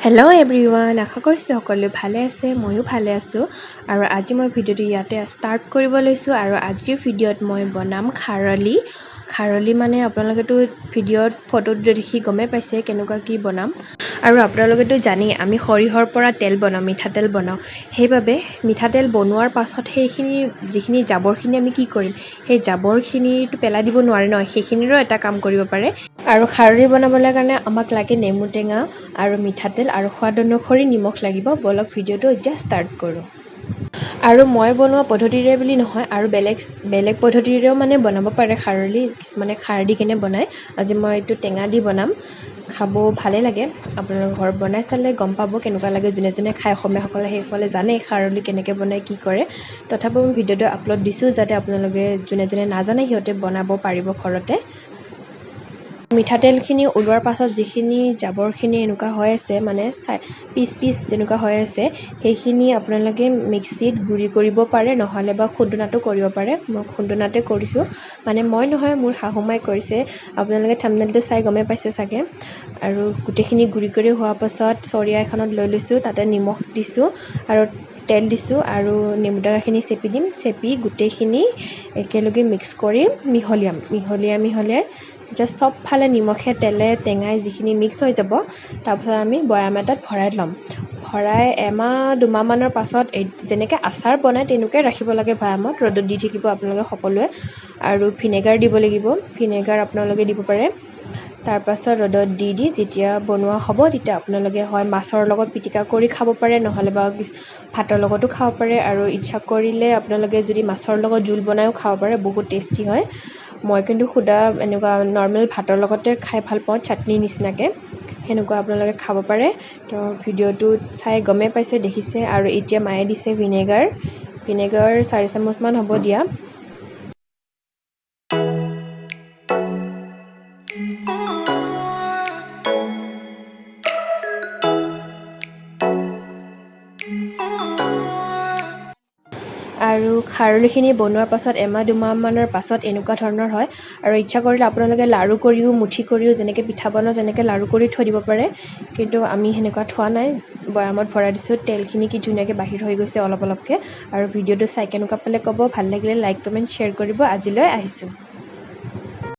Hello' everyone, আশা কৰিছোঁ সকলোৱে ভালে আছে। ময়ো ভালে আছোঁ আৰু আজি মই ভিডিঅ'টো ইয়াতে ষ্টাৰ্ট কৰিব লৈছোঁ। আৰু আজিৰ ভিডিঅ'ত মই বনাম খাৰলি মানে আপোনালোকেতো ভিডিঅ'ত ফটোত দেখি গমেই পাইছে কেনেকুৱা কি বনাম। আৰু আপোনালোকেতো জানেই আমি সৰিয়হৰ পৰা তেল বনাওঁ, মিঠাতেল বনাওঁ। সেইবাবে মিঠাতেল বনোৱাৰ পাছত যিখিনি জাবৰখিনি আমি কি কৰিম, সেই জাবৰখিনিতো পেলাই দিব নোৱাৰে ন, সেইখিনিৰো এটা কাম কৰিব পাৰে। আৰু খাৰলি বনাবলৈ কাৰণে আমাক লাগে নেমু টেঙা আৰু মিঠাতেল আৰু সোৱাদ অনুসৰি নিমখ লাগিব। বলক ভিডিঅ'টো এতিয়া ষ্টাৰ্ট কৰোঁ। আৰু মই বনোৱা পদ্ধতিৰে বুলি নহয়, আৰু বেলেগ পদ্ধতিৰেও মানে বনাব পাৰে খাৰলি। কিছুমানে খাৰ দি কেনে বনায়। আজি মই এইটো টেঙা দি বনাম, খাব ভালেই লাগে। আপোনালোকৰ ঘৰত বনাই চালে গম পাব কেনেকুৱা লাগে। যোনে যোনে খায় অসমীয়াসকলে সেইসকলে জানেই খাৰলি কেনেকৈ বনায়, কি কৰে। তথাপিও মই ভিডিঅ'টো আপলোড দিছোঁ যাতে আপোনালোকে যোনে যোনে নাজানে সিহঁতে বনাব পাৰিব ঘৰতে। মিঠাতেলখিনি ওলোৱাৰ পাছত যিখিনি জাবৰখিনি এনেকুৱা হৈ আছে, মানে পিচ যেনেকুৱা হৈ আছে, সেইখিনি আপোনালোকে মিক্সিত গুড়ি কৰিব পাৰে, নহ'লে বা খুন্দনাটো কৰিব পাৰে। মই খুন্দনাতে কৰিছোঁ, মানে মই নহয়, মোৰ শাহু মায়ে কৰিছে। আপোনালোকে থাম্বনেইলটো চাই গমেই পাইছে চাগে। আৰু গোটেইখিনি গুড়ি কৰি হোৱাৰ পাছত চৰিয়া এখনত লৈ লৈছোঁ, তাতে নিমখ দিছোঁ আৰু তেল দিছোঁ আৰু নেমু টেঙাখিনি চেপি দিম। চেপি গোটেইখিনি একেলগে মিক্স কৰি মিহলিয়াম। যেতিয়া চবফালে নিমখে তেলে টেঙাই যিখিনি মিক্স হৈ যাব, তাৰপিছত আমি বৈয়াম এটাত ভৰাই ল'ম। ভৰাই এমাহ-দুমাহমানৰ পাছত যেনেকৈ আচাৰ বনায় তেনেকৈ ৰাখিব লাগে বৈয়ামত। ৰ'দত দি থাকিব আপোনালোকে সকলোৱে। আৰু ভিনেগাৰ দিব লাগিব, ভিনেগাৰ আপোনালোকে দিব পাৰে। তাৰপাছত ৰ'দত দি যেতিয়া বনোৱা হ'ব, তেতিয়া আপোনালোকে হয় মাছৰ লগত পিটিকা কৰি খাব পাৰে, নহ'লে বা ভাতৰ লগতো খাব পাৰে। আৰু ইচ্ছা কৰিলে আপোনালোকে যদি মাছৰ লগত জোল বনায়ো খাব পাৰে, বহুত টেষ্টি হয়। মই কিন্তু সুদা এনেকুৱা নৰ্মেল ভাতৰ লগতে খাই ভাল পাওঁ, চাটনি নিচিনাকৈ। সেনেকুৱা আপোনালোকে খাব পাৰে। তো ভিডিঅ'টোত চাই গমেই পাইছে, দেখিছে। আৰু এতিয়া মায়ে দিছে ভিনেগাৰ 4 চামুচমান হ'ব দিয়া। আৰু খাৰলিখিনি বনোৱাৰ পাছত এমাহ-দুমাহমানৰ পাছত এনেকুৱা ধৰণৰ হয়। আৰু ইচ্ছা কৰিলে আপোনালোকে লাড়ু কৰিও, মুঠি কৰিও, যেনেকৈ পিঠা বনাওঁ তেনেকৈ লাড়ু কৰি থৈ দিব পাৰে। কিন্তু আমি সেনেকুৱা থোৱা নাই, বৈয়ামত ভৰাই দিছোঁ। তেলখিনি কি ধুনীয়াকৈ বাহিৰ হৈ গৈছে অলপকৈ। আৰু ভিডিঅ'টো চাই কেনেকুৱা পালে ক'ব। ভাল লাগিলে লাইক, কমেণ্ট, শ্বেয়াৰ কৰিব। আজিলৈ আহিছোঁ।